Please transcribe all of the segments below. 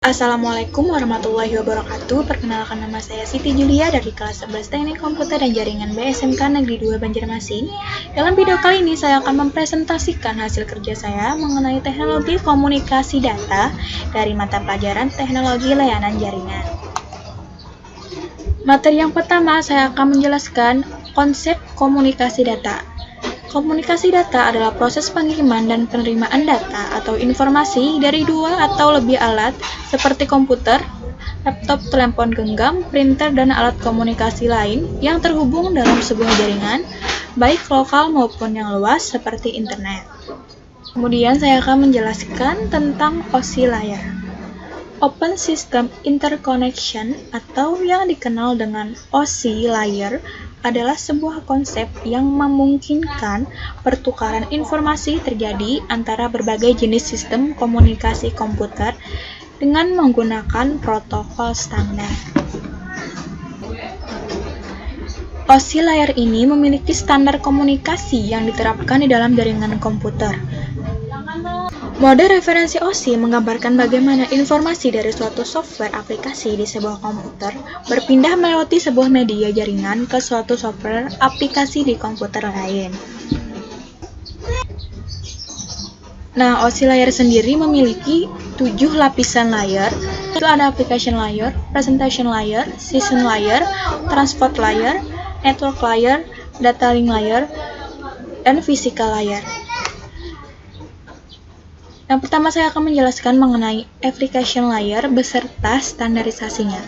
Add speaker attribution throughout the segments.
Speaker 1: Assalamualaikum warahmatullahi wabarakatuh. Perkenalkan, nama saya Siti Julia dari kelas 11 Teknik Komputer dan Jaringan BSMK Negeri 2 Banjarmasin. Dalam video kali ini saya akan mempresentasikan hasil kerja saya mengenai teknologi komunikasi data dari mata pelajaran Teknologi Layanan Jaringan. Materi yang pertama, saya akan menjelaskan konsep komunikasi data. Komunikasi data adalah proses pengiriman dan penerimaan data atau informasi dari dua atau lebih alat seperti komputer, laptop, telepon genggam, printer, dan alat komunikasi lain yang terhubung dalam sebuah jaringan, baik lokal maupun yang luas seperti internet. Kemudian saya akan menjelaskan tentang OSI layar. Open System Interconnection atau yang dikenal dengan OSI layer adalah sebuah konsep yang memungkinkan pertukaran informasi terjadi antara berbagai jenis sistem komunikasi komputer dengan menggunakan protokol standar. OSI layer ini memiliki standar komunikasi yang diterapkan di dalam jaringan komputer. Mode referensi OSI menggambarkan bagaimana informasi dari suatu software aplikasi di sebuah komputer berpindah melewati sebuah media jaringan ke suatu software aplikasi di komputer lain. Nah, OSI layer sendiri memiliki 7 lapisan layer. Itu ada application layer, presentation layer, session layer, transport layer, network layer, data link layer, dan physical layer. Yang pertama saya akan menjelaskan mengenai application layer beserta standarisasinya.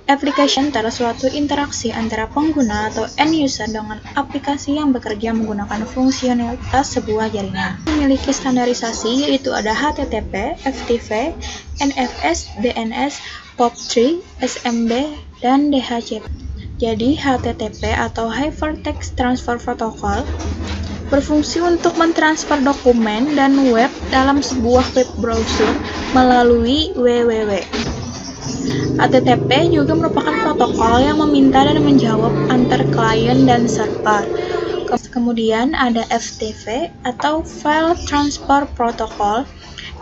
Speaker 1: Application adalah suatu interaksi antara pengguna atau end user dengan aplikasi yang bekerja menggunakan fungsionalitas sebuah jaringan. Memiliki standarisasi yaitu ada HTTP, FTP, NFS, DNS, POP3, SMB, dan DHCP. Jadi HTTP atau Hypertext Transfer Protocol berfungsi untuk mentransfer dokumen dan web dalam sebuah web browser melalui www. HTTP juga merupakan protokol yang meminta dan menjawab antar klien dan server. Kemudian ada FTP atau File Transfer Protocol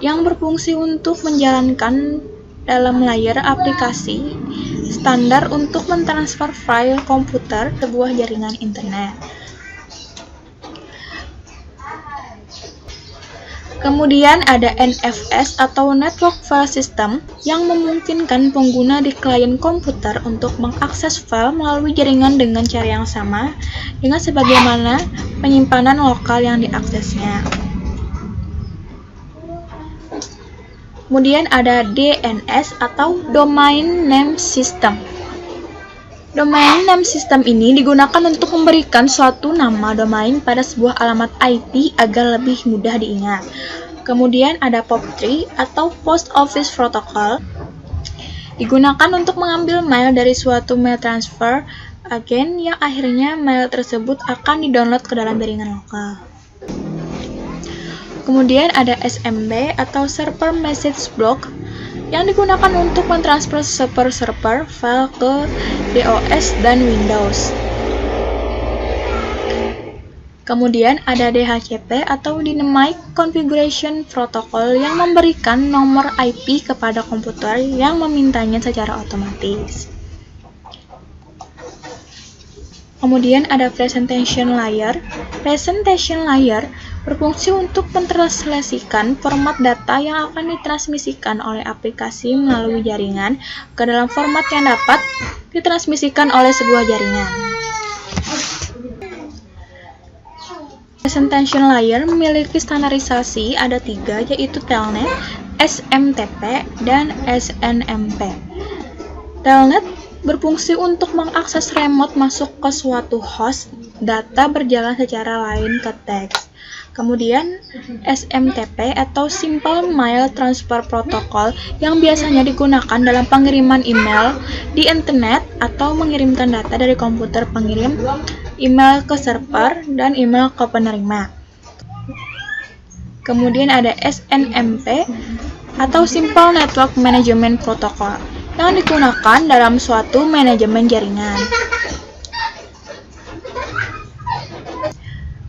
Speaker 1: yang berfungsi untuk menjalankan dalam layer aplikasi standar untuk mentransfer file komputer ke sebuah jaringan internet. Kemudian ada NFS atau Network File System yang memungkinkan pengguna di klien komputer untuk mengakses file melalui jaringan dengan cara yang sama dengan sebagaimana penyimpanan lokal yang diaksesnya. Kemudian ada DNS atau Domain Name System. Domain name system ini digunakan untuk memberikan suatu nama domain pada sebuah alamat IP agar lebih mudah diingat. Kemudian ada POP3 atau Post Office Protocol. Digunakan untuk mengambil mail dari suatu mail transfer agent yang akhirnya mail tersebut akan didownload ke dalam jaringan lokal. Kemudian ada SMB atau Server Message Block yang digunakan untuk mentransfer server file ke DOS dan Windows. Kemudian ada DHCP atau Dynamic Configuration Protocol yang memberikan nomor IP kepada komputer yang memintanya secara otomatis. Kemudian ada Presentation Layer. Presentation Layer berfungsi untuk mentranslasikan format data yang akan ditransmisikan oleh aplikasi melalui jaringan ke dalam format yang dapat ditransmisikan oleh sebuah jaringan. Presentation Layer memiliki standarisasi ada 3, yaitu Telnet, SMTP, dan SNMP. Telnet berfungsi untuk mengakses remote masuk ke suatu host data berjalan secara lain ke teks. Kemudian SMTP atau Simple Mail Transfer Protocol yang biasanya digunakan dalam pengiriman email di internet atau mengirimkan data dari komputer pengirim email ke server dan email ke penerima. Kemudian ada SNMP atau Simple Network Management Protocol yang digunakan dalam suatu manajemen jaringan.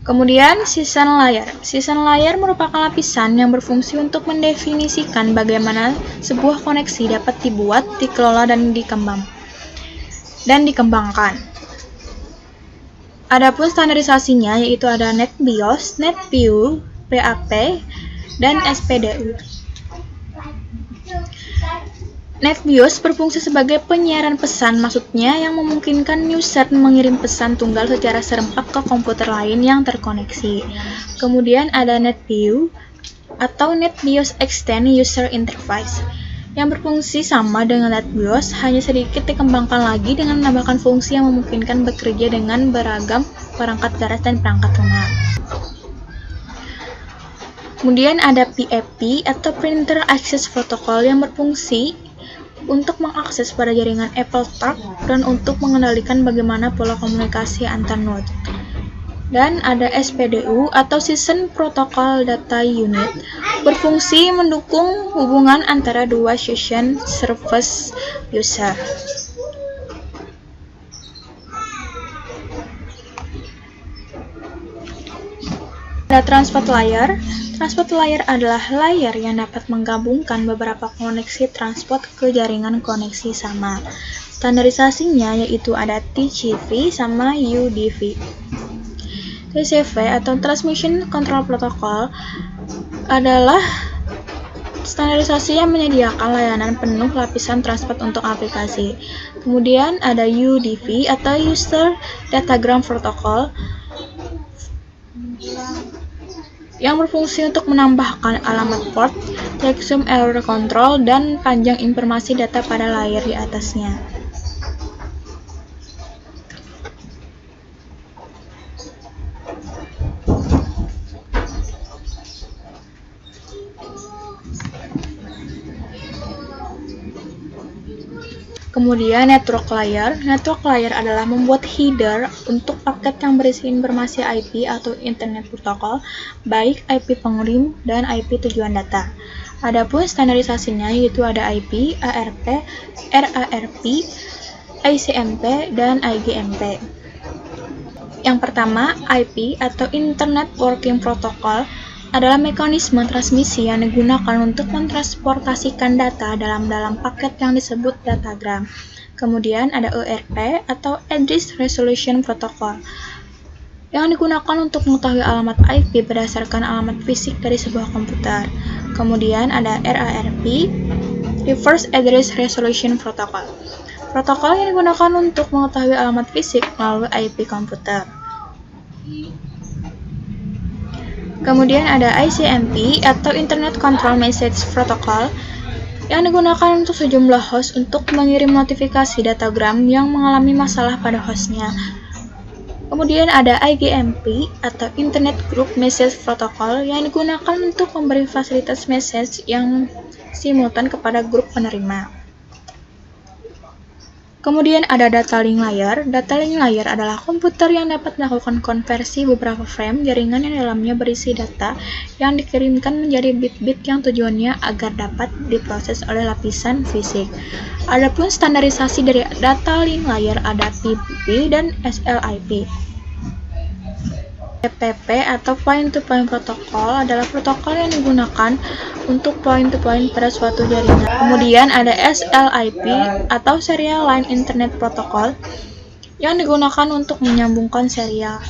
Speaker 1: Kemudian, season layer. Season layer merupakan lapisan yang berfungsi untuk mendefinisikan bagaimana sebuah koneksi dapat dibuat, dikelola, dan dikembangkan. Adapun standarisasinya yaitu ada NetBIOS, NetView, PAP, dan SPDU. NetBIOS berfungsi sebagai penyiaran pesan, maksudnya yang memungkinkan user mengirim pesan tunggal secara serempak ke komputer lain yang terkoneksi. Kemudian ada NetView atau NetBIOS Extend User Interface yang berfungsi sama dengan NetBIOS, hanya sedikit dikembangkan lagi dengan menambahkan fungsi yang memungkinkan bekerja dengan beragam perangkat keras dan perangkat lunak. Kemudian ada PAP atau Printer Access Protocol yang berfungsi untuk mengakses pada jaringan AppleTalk dan untuk mengendalikan bagaimana pola komunikasi antar node. Dan ada SPDU atau Season Protocol Data Unit, berfungsi mendukung hubungan antara dua session service user. Ada Transport Layer. Transport Layer adalah layer yang dapat menggabungkan beberapa koneksi transport ke jaringan koneksi sama. Standarisasinya yaitu ada TCP sama UDP. TCP atau Transmission Control Protocol adalah standarisasi yang menyediakan layanan penuh lapisan transport untuk aplikasi. Kemudian ada UDP atau User Datagram Protocol yang berfungsi untuk menambahkan alamat port, checksum error control, dan panjang informasi data pada layer di atasnya. Kemudian network layer. Network layer adalah membuat header untuk paket yang berisi informasi IP atau Internet Protocol, baik IP pengirim dan IP tujuan data. Adapun standarisasinya yaitu ada IP, ARP, RARP, ICMP, dan IGMP. Yang pertama, IP atau Internet Working Protocol adalah mekanisme transmisi yang digunakan untuk mentransportasikan data dalam paket yang disebut datagram. Kemudian ada ERP atau Address Resolution Protocol yang digunakan untuk mengetahui alamat IP berdasarkan alamat fisik dari sebuah komputer. Kemudian ada RARP, Reverse Address Resolution Protocol, protokol yang digunakan untuk mengetahui alamat fisik melalui IP komputer. Kemudian ada ICMP atau Internet Control Message Protocol yang digunakan untuk sejumlah host untuk mengirim notifikasi datagram yang mengalami masalah pada hostnya. Kemudian ada IGMP atau Internet Group Message Protocol yang digunakan untuk memberi fasilitas message yang simultan kepada grup penerima. Kemudian ada data link layer. Data link layer adalah komputer yang dapat melakukan konversi beberapa frame jaringan yang dalamnya berisi data yang dikirimkan menjadi bit-bit yang tujuannya agar dapat diproses oleh lapisan fisik. Adapun standarisasi dari data link layer ada PPP dan SLIP. PPP atau Point-to-Point Protocol adalah protokol yang digunakan untuk point-to-point pada suatu jaringan. Kemudian ada SLIP atau Serial Line Internet Protocol yang digunakan untuk menyambungkan serial.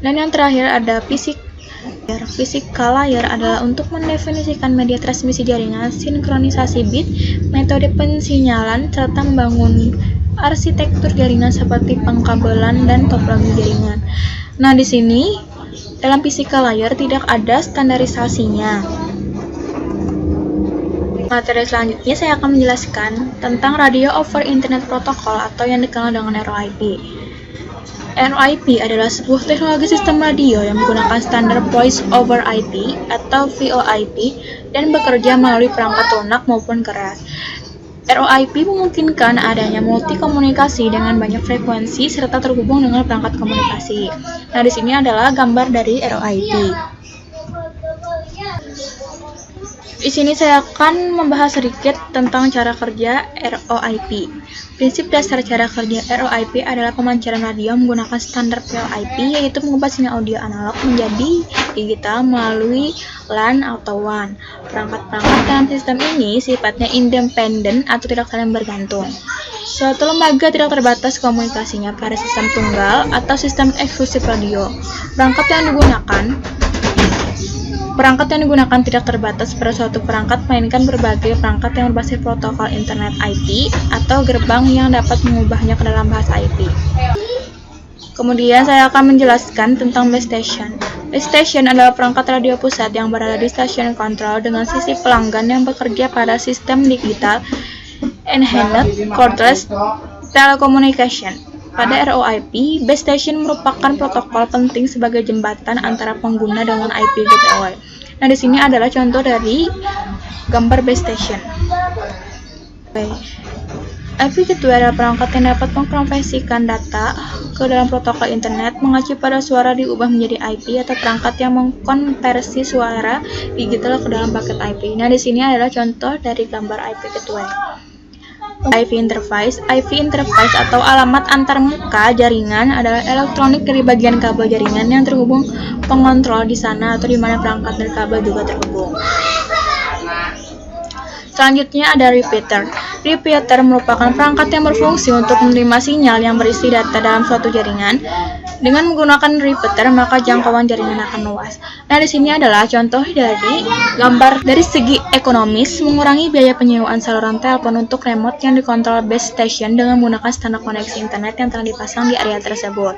Speaker 1: Dan yang terakhir ada Physical Layer adalah untuk mendefinisikan media transmisi jaringan, sinkronisasi bit, metode pensinyalan, serta membangun arsitektur jaringan seperti pengkabelan dan topologi jaringan. Nah, di sini dalam physical layer tidak ada standarisasinya. Materi selanjutnya saya akan menjelaskan tentang Radio over Internet Protocol atau yang dikenal dengan ROIP. ROIP adalah sebuah teknologi sistem radio yang menggunakan standar Voice over IP atau VoIP dan bekerja melalui perangkat lunak maupun keras. ROIP memungkinkan adanya multi-komunikasi dengan banyak frekuensi serta terhubung dengan perangkat komunikasi. Nah, di sini adalah gambar dari ROIP. Di sini saya akan membahas sedikit tentang cara kerja ROIP. Prinsip dasar cara kerja ROIP adalah pemancaran radio menggunakan standar VoIP, yaitu mengubah sinyal audio analog menjadi digital melalui LAN atau WAN. Perangkat-perangkat dalam sistem ini sifatnya independen atau tidak saling bergantung. Suatu lembaga tidak terbatas komunikasinya pada sistem tunggal atau sistem eksklusif radio. Perangkat yang digunakan tidak terbatas pada suatu perangkat, melainkan berbagai perangkat yang berbasis protokol internet IP atau gerbang yang dapat mengubahnya ke dalam bahasa IP. Kemudian saya akan menjelaskan tentang base station. Base station adalah perangkat radio pusat yang berada di stasiun kontrol dengan sisi pelanggan yang bekerja pada sistem digital Enhanced Cordless Telecommunication. Pada ROIP, base station merupakan protokol penting sebagai jembatan antara pengguna dengan IP gateway. Nah, di sini adalah contoh dari gambar base station. IP gateway adalah perangkat yang dapat mengkonversikan data ke dalam protokol internet mengacu pada suara diubah menjadi IP atau perangkat yang mengkonversi suara digital ke dalam paket IP. Nah, di sini adalah contoh dari gambar IP gateway. IP interface atau alamat antarmuka jaringan adalah elektronik dari bagian kabel jaringan yang terhubung pengontrol di sana atau di mana perangkat dan kabel juga terhubung. Selanjutnya ada repeater. Repeater merupakan perangkat yang berfungsi untuk menerima sinyal yang berisi data dalam suatu jaringan. Dengan menggunakan repeater, maka jangkauan jaringan akan luas. Nah, di sini adalah contoh dari gambar dari segi ekonomis, mengurangi biaya penyewaan saluran telepon untuk remote yang dikontrol base station dengan menggunakan standar koneksi internet yang telah dipasang di area tersebut.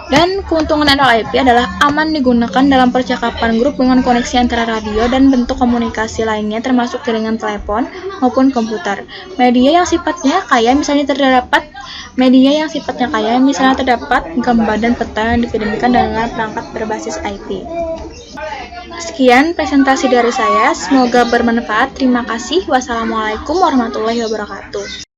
Speaker 1: Dan keuntungan ROIP adalah aman digunakan dalam percakapan grup dengan koneksi antara radio dan bentuk komunikasi lainnya termasuk jaringan telepon maupun komputer. Media yang sifatnya kaya misalnya terdapat gambar dan peta yang dikirimkan dengan perangkat berbasis IP. Sekian presentasi dari saya, semoga bermanfaat. Terima kasih. Wassalamualaikum warahmatullahi wabarakatuh.